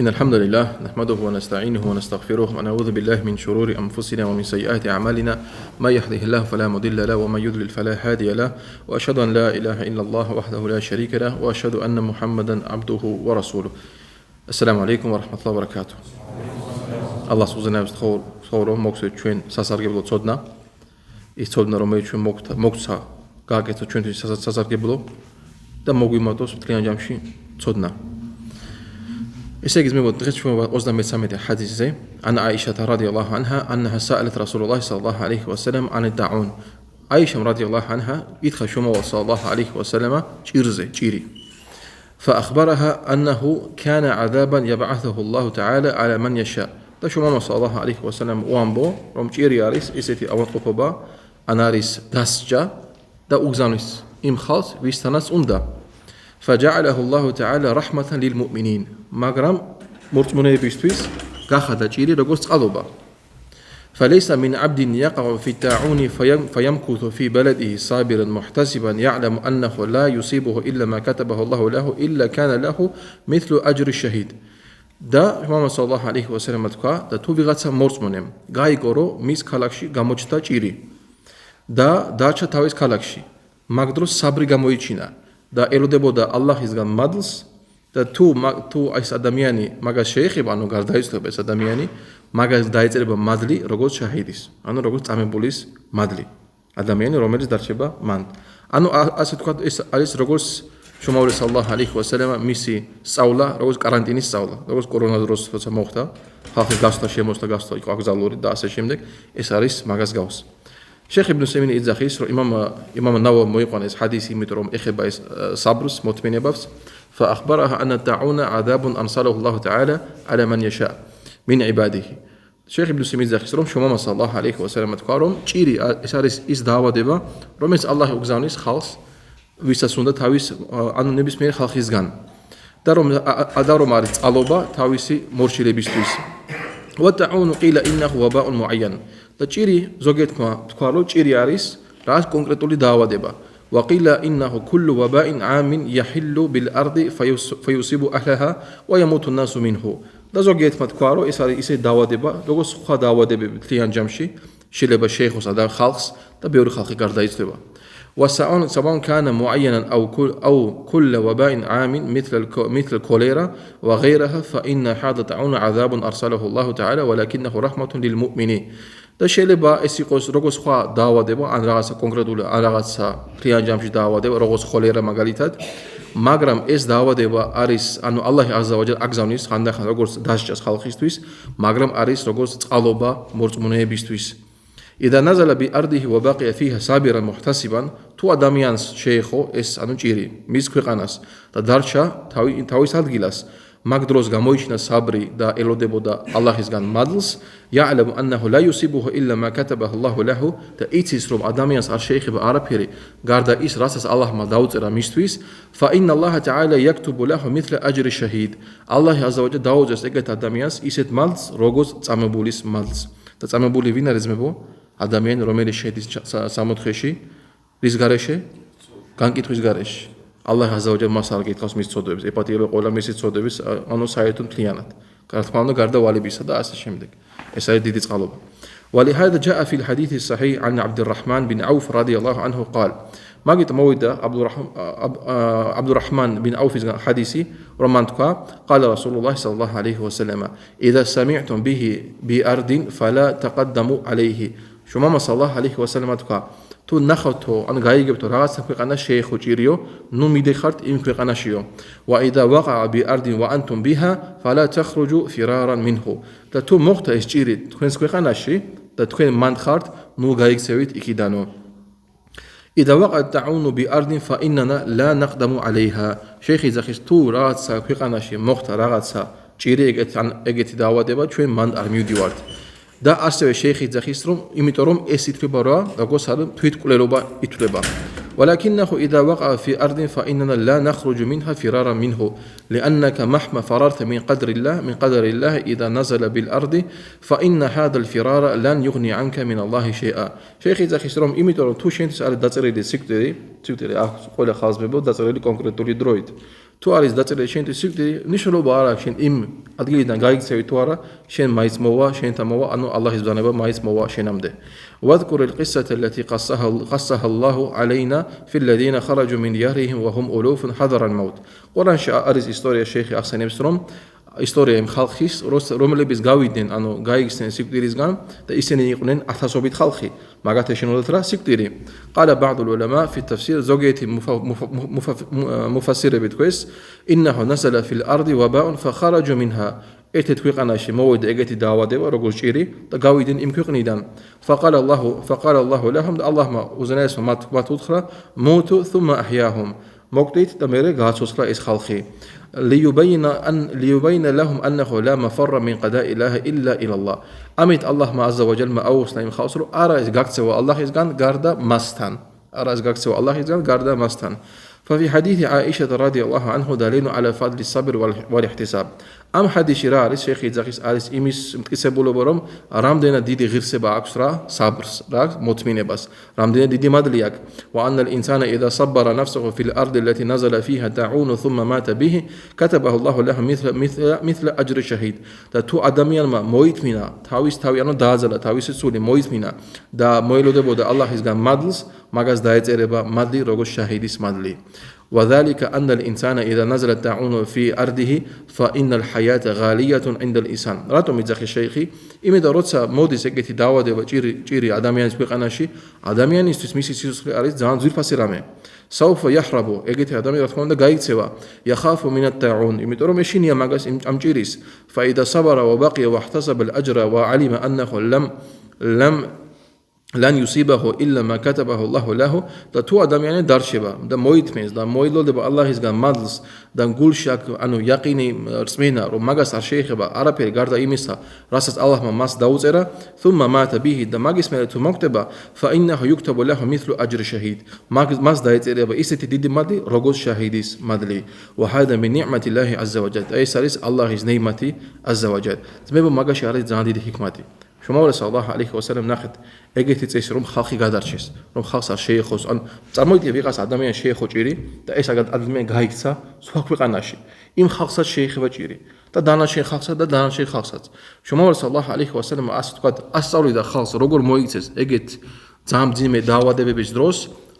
إن الحمد لله نحمده ونستعينه ونستغفره ونعوذ بالله من شرور أنفسنا ومن سيئات أعمالنا ما يهده الله فلا مضل له ومن يضلل فلا هادي له وأشهد أن لا إله إلا الله وحده لا شريك له وأشهد أن محمدا عبده ورسوله السلام عليكم ورحمة الله وبركاته الله سبحانه وتعالى موكسوت ჩვენ სასარგებლო ცოდნა ის ცოდნა რომელიც ჩვენ მოგცა გააკეთოთ ჩვენთვის სასარგებლო და მოგვიმართოს მთლიან ჯამში ცოდნა إيش يجزمه تغش وزن متسمته حديثه عن عائشة رضي الله عنها أنها سألت رسول الله صلى الله عليه وسلم عن الطاعون عائشة رضي الله عنها يدخل شموع صلى الله عليه وسلم جيري فأخبرها أنه كان عذابا يبعثه الله تعالى على من يشاء شموع صلى الله عليه وسلم وامبو رم جيري أريس إسيتي أول قببا أناريس داسجا دا أغزانيس إم خالص ويستناس أندا فجعله الله تعالى رحمة للمؤمنين მაგრამ მორწმუნეებისთვის გახადა ჭირი როგორც წყალობა فليس من عبد يقع في الطاعون فيمكث في بلده صابرا محتسبا يعلم أنه لا يصيبه إلا ما كتبه الله له إلا كان له مثل أجر الشهيد და მუჰამად სალლალაჰუ ალეიჰი ვასალამ თქვა და თუ ვიღაცა მორწმუნემ გაიგო რომ მის ქალაქში გამოჩნდა ჭირი და დარჩა თავის ქალაქში მაგ დროს საბრი გამოიჩინა და ელოდებოდა ალლაჰისგან მადლს და თუ ეს ადამიანი მაგას შეეხება, ანუ გარდაიცვალა ეს ადამიანი, მაგას დაეწერება მადლი როგორც შაჰიდის, ანუ როგორც წამებულის მადლი. ადამიანი, რომელიც დარჩება მან. ანუ ასე თქვა, ეს არის როგორც შუმავლის სალლალაჰუ ალეიჰი ვასალამ მისი სწავლა, როგორც კარანტინის სწავლა, როგორც კორონა დროს როცა მოხდა, ხალხი გასვლა, შემოსვლა, გასვლა იყო აკრძალული და ასე შემდეგ, ეს არის მაგას გავს. شيخ ابن سيمين إتزاخيس إمام النووي مويقونس حديث متروم إخبايس صبرس مطمئن بفس فأخبرها أن الطاعون عذاب أرسله الله تعالى على من يشاء من عباده شيخ ابن سيمين إتزاخيس روم شمام صلى الله عليه وسلم تقارم تشيري إس دعوة دبا رومس الله أغزانيس خالص ويساسوندا تاويس أنو نبيس مير خالق يزغان داروم عارض ألوبا تاويسي مرشي لبستويس والطاعون قيل إنه وباء معين და ჭირი ზოგიერთმა თქვა რომ ჭირი არის რას კონკრეტული დაავადება وقيل إنه كل وباء عام يحل بالأرض فيصيب أهلها ويموت الناس منه და ზოგიერთმა თქვა რომ ეს არის ისე დაავადება როგორც სხვა დაავადებები მთლიან ჯამში შეიძლება შეეხოსა და ხალხს და ბევრი ხალხი გარდაიცვალა سواء كان معينا أو كل وباء عام مثل الكوليرا وغيرها فإن هذا الطاعون عذاب أرسله الله تعالى ولكنه رحمة للمؤمنين და შეიძლება ეს იყოს როგორც სხვა დაავადება, ან რაღაცა კონკრეტული, ან რაღაცა მთლიან ჯამში დაავადება, როგორც ხოლერა მაგალითად, მაგრამ ეს დაავადება არის, ანუ ალლაჰი აზზა ვა ჯალა აგზავნის ხანდახან როგორც დასჯას ხალხისთვის, მაგრამ არის როგორც წყალობა მორწმუნეებისთვის. إذا نزل بأرضه وبقي فيها صابرا محتسبا تو ადამიანს შეეხო ეს ანუ ჭირი მის ქვეყანას და დარჩა თავის ადგილას მაგ დროს გამოიჩინა საბრი და ელოდებოდა ალლაჰისგან მადლს يعلم أنه لا يصيبه إلا ما كتبه الله له და იცის რომ ადამიანს არ შეეხება არაფერი გარდა ის რასაც ალლაჰმა დაუწერა მისთვის فإن الله تعالى يكتب له مثل أجر الشهيد الله عز وجل დაუწერს ეგეთ ადამიანს ისეთ მადლს როგორც წამებულის მადლს და წამებული ვინ არის ძმებო ადამიანი რომელიც შედის სამოთხეში რის გარეშე განკითხვის გარეშე Allah Azza wa Jalla მასალ გითხავს მის წოდებებს ეპატიება ყველა მისი წოდების ანუ საერთოდ მთლიანად გარდა გარდა ვალებისა და ასე შემდეგ ეს არის დიდი წყალობა ولهذا جاء في الحديث الصحيح عن عبد الرحمن بن عوف رضي الله عنه قال ماجد مويدا عبد الرحمن بن عوف حديثي رومانتكا قال رسول الله صلى الله عليه وسلم إذا سمعتم به بأرض فلا تقدموا عليه شو ماما صلى الله عليه وسلم تكا تو نخوتو أن غايجبتو رغاس كويقانا شيخو جيريو نو ميدخرت إم كويقانا شيو وإذا وقع بأرض وأنتم بها فلا تخرجوا فرارا منه تو مقتا إش جيري تكوينس كويقانا شي تكوين مانخرت نو غايجسويت إكيدانو إذا وقع الطاعون بأرض فإننا لا نقدم عليها شيخي زخيس تو رغاس كويقانا شي مقتا رغاس جيري إجتي داوادبا توين ماند أرميو ديوارد და ასევე შეიხი ძახის რომ იმიტომ რომ ეს ითვლება რა როგორც არის თვითკვლელობა ითვლება ولكنه إذا وقع في أرض فإننا لا نخرج منها فرارا منه لأنك مهما فررت من قدر الله إذا نزل بالأرض فإن هذا الفرار لن يغني عنك من الله شيئا شيخي زخيس რომ იმიტომ რომ თუ შენთვის არის დაწერილი სიკვდილი აქვს ყველა ხალხს დაწერილი კონკრეტული დროით თუ არის დაწერილი შენთვის სიკვდილი, ნიშნულობა არ აქვს შენ იმ ადგილიდან გაიქცევი თუ არა, შენ მაინც მოვა, შენთან მოვა, ანუ ალლაჰის ბრძანება მაინც მოვა შენამდე. واذكر القصة التي قصها الله علينا في الذين خرجوا من ديارهم وهم ألوف حذر الموت. قرآنში არის ისტორია შეიხი ახსენებს რომ ისტორია იმ ხალხის, რომლებიც გავიდნენ, ანუ გაიქცნენ სიკვდილისგან და ისინი იყვნენ ათასობით ხალხი. მაგათ ეშინოდათ რა სიკვდილი. قال بعض العلماء في التفسير ზოგიერთი მუფასირები თქვეს إنه نزل في الأرض وباء فخرجوا منها. ერთ ქვეყანაში მოვიდა ეგეთი დაავადება, როგორც ჭირი და გავიდნენ იმ ქვეყნიდან. فقال الله لهم اللهم უზენაესმა მათ უთხრა موتوا ثم أحياهم. მოკვდით და მერე გააცოცხლა ეს ხალხი. ليبين لهم أنه لا مفر من قضاء الله إلا إلى الله. ამით ალლაჰმა عز وجل აუხსნა იმ ხალხს, რომ არა ეს გაქცევა ალლაჰისგან გარდა მასთან. არა ეს გაქცევა ალლაჰისგან გარდა მასთან. ففي حديث عائشة رضي الله عنه دليل على فضل الصبر والاحتساب. ამ حديثში რა არის შეიხი იძახის არის იმის მტკიცებულობა რომ რამდენად დიდი ღირსება აქვს რა საბრს რა მოთმინებას რამდენად დიდი მადლი აქვს وأن الإنسان إذا صبر نفسه في الأرض التي نزل فيها تعون ثم مات به كتبه الله له مثل أجر الشهيد. და თუ ადამიანმა მოითმინა თავი ანუ დააძალა თავისი სული მოითმინა და მოელოდებოდა ალლაჰისგან მადლს მაგას დაეწერება მადლი როგორც შაჰიდის მადლი. وذلك أن الإنسان إذا نزل الطاعون في أرضه فإن الحياة غالية عند الإنسان. راتم يزخي شيخي إمدا როცა მოდის ეგეთი დაავადება ჭირი ადამიანის ქვეყანაში ადამიანისთვის მისი სიცოცხლე არის ძალიან ძვირფასი რამე. سوف يحرب ეგეთი ადამიანი რა თქმა უნდა გაიქცევა يخاف من الطاعون იმიტომ რომ ეშინია მაგას ამ ჭირის فإذا صبر وبقي واحتسب الأجر وعلم أنه لن يصيبه إلا ما كتبه الله له. და თუ ადამიანი დარჩება და მოითმენს და მოილოდება ალლაჰისგან მადლს და გულში ანუ яყინი რწმენა რომ მაგას არ შეეხება არაფერი გარდა იმისა რასაც ალლაჰმა მას დაუწერა ثم مات به და მაგის მერე თუ მოკვდება فإنه يكتب له مثل أجر شهيد. მას დაეწერება ისეთი დიდი მადლი როგორც შაჰიდის მადლი. وهذا من نعمة الله عز وجل. ეს არის ალლაჰის ნეიმათი عز وجل. ძმებო მაგაში არის ძალიან დიდი ჰიკმათი. შუმავლა სალლალაჰუ ალეიჰი ვასალამ ნახეთ ეგეთი წესი რომ ხალხი გადარჩეს რომ ხალხს არ შეეხოს ან წარმოიდგინე ვიღაც ადამიანი შეეხო ჭირი და ეს ადამიანი გაიქცა სხვა ქვეყანაში იმ ხალხსაც შეეხება ჭირი და დანარჩენ ხალხსაც და დანარჩენ ხალხსაც შუმავლა სალლალაჰუ ალეიჰი ვასალამ ასე თქვა ასწავლიდა ხალხს როგორ მოიქცეს ეგეთ ძალიან მძიმე დაავადებების დროს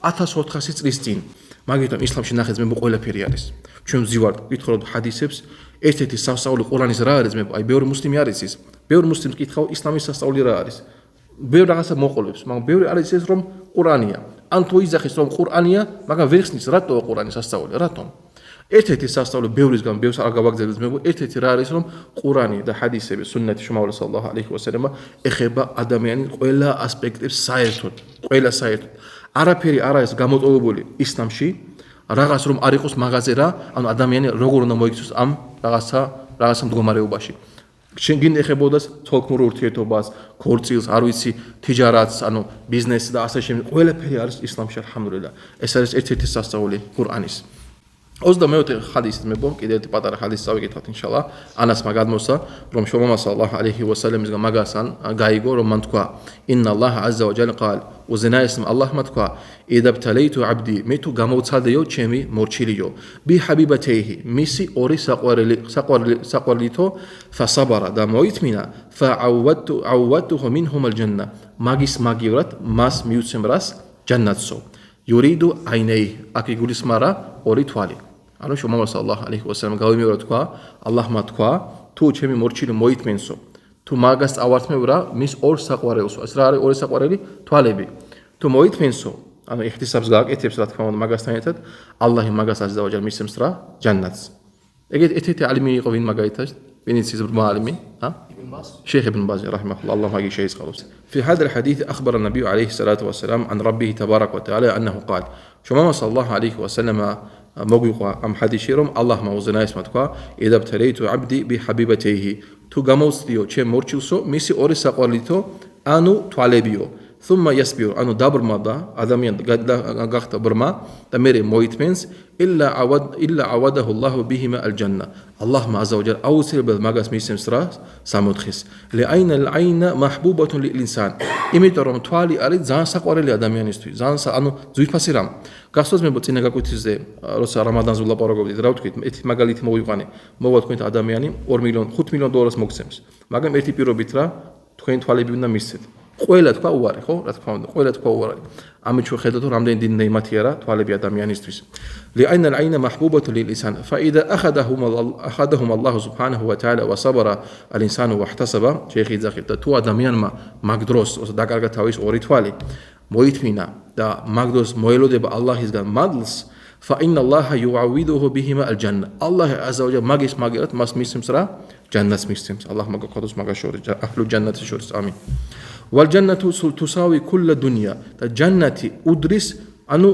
1400 წლის წინ. მაგიტომ ისლამში ნახეთ მე ყველაფერი არის. ჩვენ ვზივართ ვკითხავთ ჰადისებს ერთ-ერთი სასწაული ყურანის რა არის მე აი ბევრი მუსლიმი არის ის ბევრი მუსლიმს კითხავ ისლამის სასწაული რა არის ბევრი რაღაცა მოყოლებს მაგრამ ბევრი არის ეს რომ ყურანია ან თუ იძახის რომ ყურანია მაგრამ ვერ ხსნის რატო ყურანის სასწაული რატომ ერთ-ერთი სასწაული ბევრისგან ბევრს არ გავაგზავნებ მე ერთ-ერთი რა არის რომ ყურანი და ჰადისები სუნნეთი შუმავლა სალლალაჰუ ალეიჰი ვასალამ ეხება ადამიანის ყველა ასპექტებს საერთოდ ყველა საერთოდ არაფერი არ არის გამოტოვებული ისლამში რაღაც რომ არ იყოს მაღაზე რა ანუ ადამიანი როგორ უნდა მოიქცეს ამ რაღაცა მდგომარეობაში შენ გინ ეხებოდას თოლქმურ ურთიერთობას ქორწილს არ ვიცი თიჯარატს ანუ ბიზნესს და ასე შემდეგ ყველაფერი არის ისლამში ალჰამდულილლა ეს არის ერთ-ერთი სასწაული ყურანის 24 ხადისით მე კიდევ ერთი პატარა ხადისი წავიკითხავთ ინშალა ანასმა გადმოსა რომ შომამა სალლალაჰუ ალეიჰი ვასალამის მაგასან გაიგო რომ მან თქვა ინნა ალლაჰ აზზა ვა ჯალა ყალ უზენაესმა ალლაჰმა თქვა იდაბთალეიტუ აბდი მე თუ გამოვცადეო ჩემი მორჩილიო ბი ჰაბიბათეიჰი მისი ორი საყვარლითო ფასაბარა და მოითმინა ფაავადტუჰუ minhum ალჯანნა მაგის მაგივრად მას მიუცემრას ჯანნატსო يريد عينيه აქ იგულისხმარა ორი თვალი ანუ შუმავა სალლალაჰუ ალეიჰი ვასალამ გავიმეორა თქვა ალლაჰმა თქვა თუ ჩემი მორჩილი მოითმენსო თუ მაგას წავართმევრა მის ორ საყვარელს ეს რა არის ორი საყვარელი თვალები თუ მოითმენსო ანუ იხტისაბს გააკეთებს რა თქმა უნდა მაგასთან ერთად ალლაჰი მაგას აზზავაჯალ მისცემს რა ჯანნატს ეგეთი ალიმი იყო ვინ მაგაითაც ვინიც ის ბრმა ალიმი شيخ ابن باز رحمه الله الله ما شيء خلاص في هذا الحديث أخبر النبي عليه الصلاة والسلام عن ربه تبارك وتعالى أنه قال شو صلى الله عليه وسلم موقع أم حديث شيرم الله ما وزنا اسمه إذا ابتليت عبدي بحبيبتيه تو جاموس ديو شيء مرچوسو ميسي أوري ساقواليتو أنو توالبيو ثم يصبر أنو دابرما دا آدميان غاخت برما دا ميري مويتمنس إلا عوده الله بهما الجنة اللهم عز وجل أوصل بالمغاس ميسم سرا سامودخيس لأين العين محبوبة للإنسان إميتورم توالي أريد زان ساقواري لآدميان استوي زان سا أنو زويت فاسيرام გასწოს მე წინა გაკვეთილზე როცა რამადანზე ვლაპარაკობდით რა ვთქვით ერთი მაგალითი მოვიყვანე მოვა თქვენ ადამიანი 2 მილიონ 5 მილიონ დოლარს მოგცემს მაგრამ ერთი პირობით რა თქვენ თვალები უნდა მისცეთ ყველა თქვა უარი ხო რა თქმა უნდა ყველა თქვა უარი ამით ჩვენ ხედავთ რომ რამდენი დიდი ნეიმათია რა თვალები ადამიანისთვის لأن العين محبوبة للإنسان فإذا أخذهم الله سبحانه وتعالى وصبر الإنسان واحتسب شيخي زاخر تو ადამიან მაგდროს დაკარგა თავის ორი თვალი მოითმინა და მაგდროს მოელოდება ალლაჰისგან მადლს فإن الله يعوضه بهما الجنة الله عز وجل მაგის მაგერად მას მისცემს რა ჯანნატს მისცემს الله მაგაყოდოს მაგას შორის აჰლუ ჯანნატის შორის ამინ والجنة تساوي كل الدنيا და ჯანნატი უდრის ანუ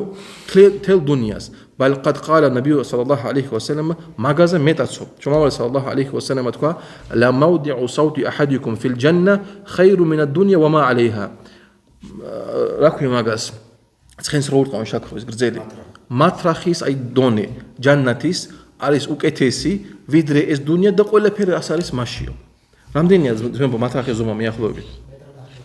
თელ დუნიას بل قد قال النبي صلى الله عليه وسلم مغازا متاتسو شمال صلى الله عليه وسلم تقول لا موضع صوت أحدكم في الجنة خير من الدنيا وما عليها راكو مغاز ცხენს რო ურყავენ შაქრობის გრძელი მატრახის აი დონე ჯანნატის არის უკეთესი ვიდრე ეს დუნია და ყველაფერი ას არის მასშიო რამდენია ძმებო მატრახის ზომა მიახლოებით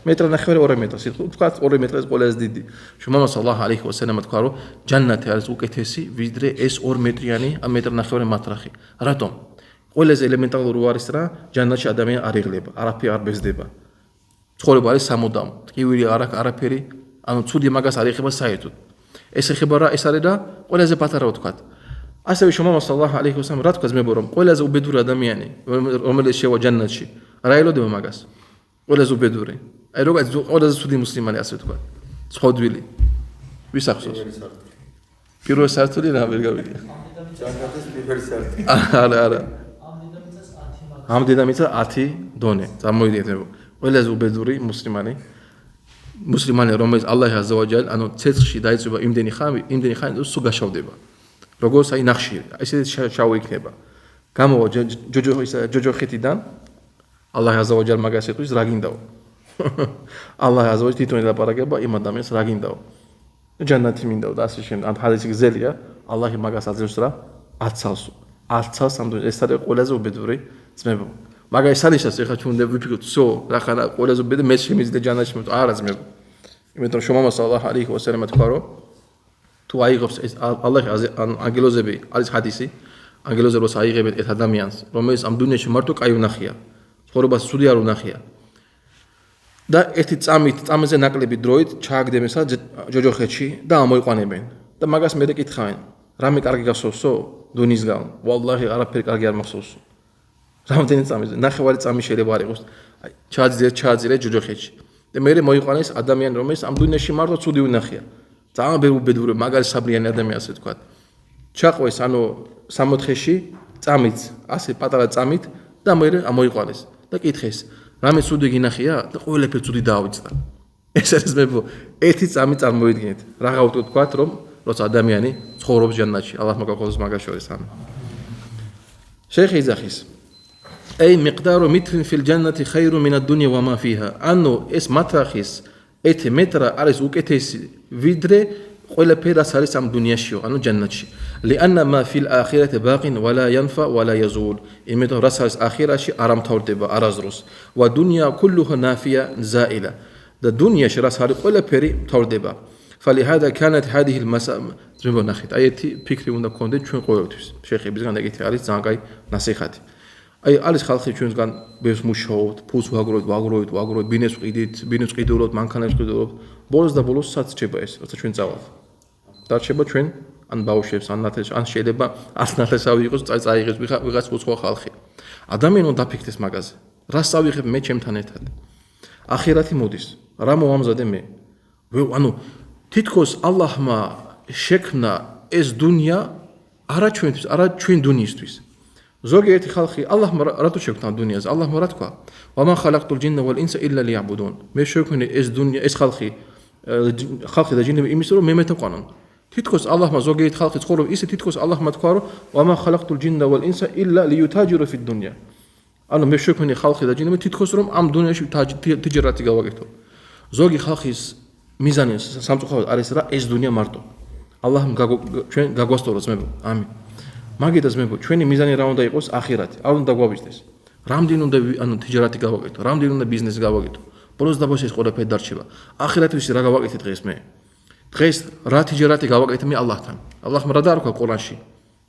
მეტრი ნახევარი 2 მეტრი თქვა 2 მეტრი ეს ყველაზე დიდი შუმამა სალლაჰ ალეიჰი ვასალამ თქვა რომ ჯანნატი არის უკეთესი ვიდრე ეს 2 მეტრიანი მეტრი ნახევარი მატრახი რატომ ყველაზე ელემენტარული არის რა ჯანნატში ადამიანი არ იღლება არაფერი არ ბეზდება ცხოვრება არის სამუდამო ტკივილი არ აქვს არაფერი ანუ ცუდი მაგას არ ეხება საერთოდ ეს ეხება რა ეს არის რა ყველაზე პატარა ვთქვათ ასევე შუმამა სალლაჰ ალეიჰი ვასალამ რა თქვა ძმებო რომ ყველაზე უბედური ადამიანი რომელიც შევა ჯანნატში რა ელოდება მაგას ყველაზე უბედური აი როგორც ყველაზე ცუდი მუსლიმანი ასე ვთქვა ცხოვდვილი ვის ახსოვს პირველ სართული რა ვერ გავიგე ჯანნატის პირველ სართული არა ამ დედამიწა 10 დონე წარმოიდგინეთ ყველაზე უბედური მუსლიმანი რომელიც ალლაჰ აზზა ვა ჯალ ანუ ცეცხლში დაიწვება იმდენი ხანი სულ გაშავდება როგორც აი ნახშირი ესე შავი იქნება გამოვა ჯოჯოხეთიდან ალლაჰ აზზა ვა ჯალ მაგას ეტყვის რა გინდაო ალლაჰ აზზა ვა ჯალ თვითონ ელაპარაკება იმ ადამიანს რა გინდაო ჯანნატი მინდაო და ასე შემდეგ ამ ჰადისი გზელია ალლაჰი მაგას აძლევს რა 10 წელს ამ ეს არის ყველაზე უბედური ძმებო მაგრამ ეს არის ახლა ჩვენ უნდა ვიფიქროთ всё რა ხარა ყველაზე უბედური მე შემიძლია ჯანნატში მოწ არა ძმებო იმიტომ რომ შუმამა სალლაჰ ალეიჰი ვასალამ თქვა რომ თუ აიღებს ეს ალლაჰი ანგელოზები არის ჰადისი ანგელოზები როცა აიღებენ ეს ადამიანს რომელიც ამ დუნიაში მარტო კაი უნახია ცხოვრებას ცუდი არ უნახია და ერთი წამზე ნაკლები დროით ჩააგდებენ სა ჯოჯოხეთში და ამოიყვანებენ და მაგას მე კითხავენ რამე კარგი გასოვსო დუნისგან ვალლაჰი არაფერი კარგი არ მახსოვსო რამდენი წამზე ნახევარი წამი შეიძლება არ იყოს ჩააძირე ჯოჯოხეთში და მე მოიყვანეს ადამიანი რომელიც ამ დუნიაში მარტო ცუდი უნახია ძალიან ბევრი უბედური მაგარი საბრიანი ადამიანი ასე ვთქვათ ჩაყვეს ანუ 60-ში წამით ასე პატარა წამით და მე ამოიყვანეს და კითხეს რამე ცუდი გინახია და ყველაფერი ცუდი დაავიწყდა ეს არის მე ერთი წამი წარმოიდგინეთ რაღა ვთქვათ რომ როცა ადამიანი ცხოვრობს ჯანნატში ალლაჰ მაგაყოლოს მაგას შორის ამ შეიხი ზახის أي مقدار متر في الجنة خير من الدنيا وما فيها أنه اس مترخيس ات متر أرس وكتيس فيدري قولا بيرا سارس عم دنيا شيو أنه جنة شي لأن ما في الآخرة باق ولا ينفع ولا يزول إمتى رسالس آخرة شي أرام تورتبا أرازروس والدنيا كلها نافية زائلة الدنيا شي رسالة قولا بيري تورتبا فلهذا كانت هذه المسألة زمبو نخيت أيتي فكري وندا كوندي چون قويوتيس شيخي بزغان دقيتي أريس زانقاي نصيحتي აი არის ხალხი ჩვენსგან ბევრს მუშაობთ, ფულს ვაგროვით, ბინეს ვყიდულობთ, მანქანებს ვყიდულობთ. ბოლოს და ბოლოს სად რჩება ეს, როცა ჩვენ წავალთ. დარჩება ჩვენ ან ბავშვებს, ან ნათელს, ან შეიძლება 100 ნათლესავი იყოს, წაიღებს ვიღაც უცხო ხალხი. ადამიანი უნდა დაფიქრდეს მაგაზე. რას წავიღებ მე ჩემთან ერთად? ახირათი მოდის. რა მოვამზადე მე? ანუ თითქოს ალლაჰმა შექმნა ეს დუნია არა ჩვენთვის, არა ჩვენ დუნიისთვის. ზოგიერთი ხალხი ალლაჰმა რატო შექმნა დუნიას? ალლაჰმა რა თქვა? "ვამა ხალაკტულ ჯინნა ვალ ინსა ილლა ლიაბუდუნ." მე შექმნი ეს დუნია, ეს ხალხი და ჯინები იმის რომ მე მეთაყვანონ. თითქოს ალლაჰმა ზოგიერთი ხალხი ცხოვრობს ისე თითქოს ალლაჰმა თქვა რომ "ვამა ხალაკტულ ჯინნა ვალ ინსა ილლა ლიუტაჯირუ ფიდ დუნია." ანუ მე შექმნი ხალხი და ჯინები თითქოს რომ ამ დუნიაში თიჯრათი გავაკეთო. ზოგი ხალხის მიზანი სამწუხაროდ არის რა ეს დუნია მარტო ალლაჰ ჩვენ გაგვასწოროს ძმებო ამინ მაგითა ძმებო ჩვენი მიზანი რა უნდა იყოს ახირათი არ უნდა გვაბიჯდეს რამდენი უნდა ანუ თიჯარათი გავაკეთო რამდენი უნდა ბიზნესი გავაკეთო ბოლოს და ბოლოს ეს ყველაფერი დარჩება ახირათვის რა გავაკეთე დღეს მე დღეს რა თიჯარათი გავაკეთე მე ალლაჰთან ალლაჰმა რა დაარქვა ყურანში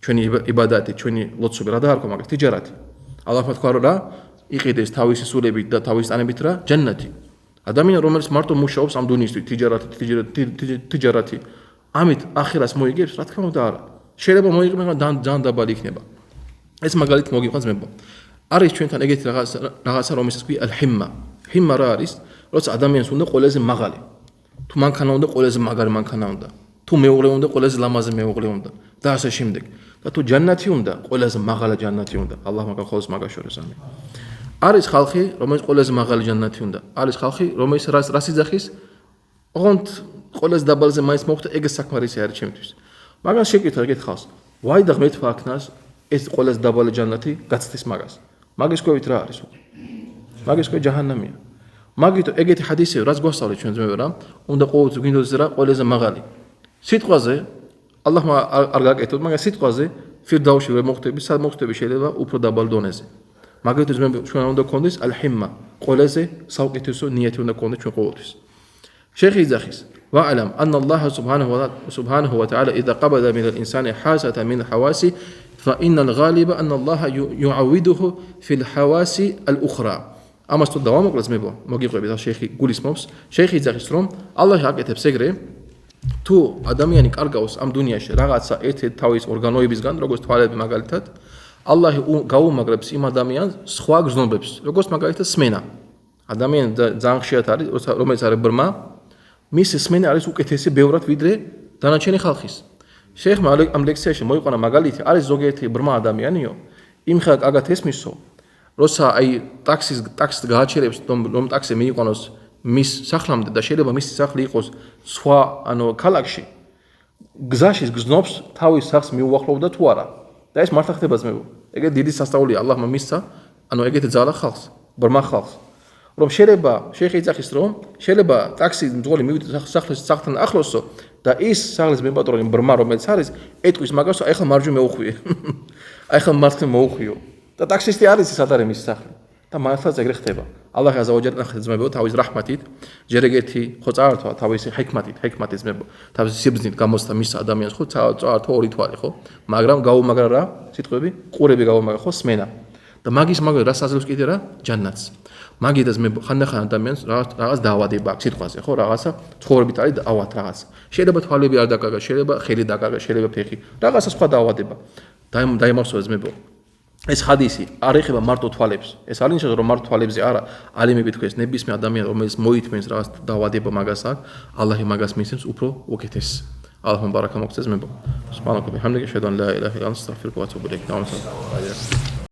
ჩვენი იბადათი ჩვენი ლოცვები რა დაარქვა მაგას თიჯარათი ალლაჰმა თქვა რა იყიდეს თავისი სულებით და თავის ტანებით რა ჯანნათი ადამიანი რომელიც მარტო მუშაობს ამ დუნიისთვის თიჯარათი ამით ახირას მოიგებს რა თქმა უნდა არა შეიძლება მოიგებს მაგრამ ძალიან დაბალი იქნება ეს მაგალითი მოგიყვანს ძმებო არის ჩვენთან ეგეთი რაღაცა რომელსაც ქვია ალჰიმმა ჰიმმა რა არის როცა ადამიანს უნდა ყველაზე მაღალი თუ მანქანა უნდა ყველაზე მაგარი მანქანა უნდა თუ მეუღლე უნდა ყველაზე ლამაზი მეუღლე უნდა და ასე შემდეგ და თუ ჯანნათი უნდა ყველაზე მაღალი ჯანნათი უნდა ალლაჰ მაგას ხოლოს მაგას შორის ამინ არის ხალხი რომელიც ყველაზე მაღალი ჯანნათი უნდა არის ხალხი რომელიც რას იძახის ოღონდ ყველაზე დაბალზე მაინც მოხდა ეგ საკმარისი არის ჩემთვის მაგას შეკითხა ეგეთ ხალხს ვაი და ღმერთ ფაქნას ეს ყველაზე დაბალი ჯანნათი გაცდის მაგას მაგის კვებით რა არის უკვე მაგის კვე ჯაჰანამია მაგით ეგეთი ჰადისები რაც გვასწავლეთ ჩვენ ძმებო რა უნდა ყოველთვის გვინდოდეს რა ყველაზე მაღალი სიტყვაზე ალლაჰმა არ გაკეთოთ მაგრამ სიტყვაზე ფირდაუსში ვერ მოხდები სად მოხდები შეიძლება უფრო დაბალ დონეზე მაგით ძმებო ჩვენ უნდა გქონდეს ალჰიმმა ყველაზე საუკეთესო ნიეთი უნდა გქონდეს ჩვენ ყოველთვის შეიხი იძახის واعلم ان الله سبحانه وتعالى اذا قبض من الانسان حاسه من الحواس فان الغالب ان الله يعوده في الحواس الاخرى ამას თუ დავამოკლეს მე მოგიყვებით და შეიხი გულისმობს შეიხი იძახის რომ ალლაჰი აკეთებს ეგრე თუ ადამიანი კარგავს ამ დუნიაში რაღაცა ერთ-ერთ თავის ორგანოებისგან როგორც თვალები მაგალითად ალლაჰი გაუმაგრებს იმ ადამიანს სხვა გზნობებს როგორც მაგალითად სმენა ადამიანი ძალიან ხშირად არის რომელიც არის ბრმა მისი სმენა არის უკეთესი ბევრად ვიდრე დანარჩენი ხალხის შეიხმა ამ ლექციაში მოიყვანა მაგალითი არის ზოგიერთი ბრმა ადამიანიო იმ ხელ კარგად ესმისო როცა აი ტაქსის გააჩერებს რომ ტაქსი მიიყვანოს მის სახლამდე და შეიძლება მისი სახლი იყოს სხვა ანუ ქალაქში გზაში გზნობს თავის სახლს მიუახლოვდა თუ არა და ეს მართლა ხდება ძმებო ეგეთ დიდი სასწაულია ალლაჰმა მისცა ანუ ეგეთი ძალა ხალხს ბრმა ხალხს რომ შეიძლება შეიხი იძახის რომ შეიძლება ტაქსი მძღოლი მივიდეს სახლთან ახლოსო და ის სახლის მემპატრონი ბრმა რომელიც არის ეტყვის მაგას აი ხა მარჯვე მეუხვიე აი ხა მარცხნივ მოუხვიო და ტაქსისტი არის ის ადარე მის სახლი და მართლაც ეგრე ხდება ალლაჰი აზავაჯალ ნახეძმებო თავის რაჰმათით ჯერ ეგეთი ხო წაართვა თავისი ჰექმათით ძმებო თავისი სიბრძნით გამოსცა მის ადამიანს ხო წაართვა ორი თვალი ხო მაგრამ გაუმაგრა რა სიტყვები ყურები გაუმაგრა ხო სმენა და მაგის მაგალითად რას აძლევს კიდე რა ჯანნათს მაგიდას მე ხანდახან ადამიანს რაღაც დაავადება აქვს სიტყვაზე ხო რაღაცა ცხოვრებით არის დაავად რაღაც შეიძლება თვალები არ დაკარგა შეიძლება ხელი დაკარგა შეიძლება ფეხი რაღაცა სხვა დაავადება დაიმახსოვრეს მე ეს ჰადისი არ ეხება მარტო თვალებს ეს არ ნიშნავს რომ მარტო თვალებზე არა ალიმები თქვენ ნებისმიერ ადამიანს რომელიც მოითმენს რაღაც დაავადება მაგას აქვს ალლაჰი მაგას მისცემს უფრო უკეთეს ალლაჰმა ბარაკა მოგწეს მე სუბჰანაკ ვაბიჰამდიკ აშჰადუ ან ლა ილაჰა ილლა ანტა ასტაგფირუკა ვა ატუბუ ილაიქ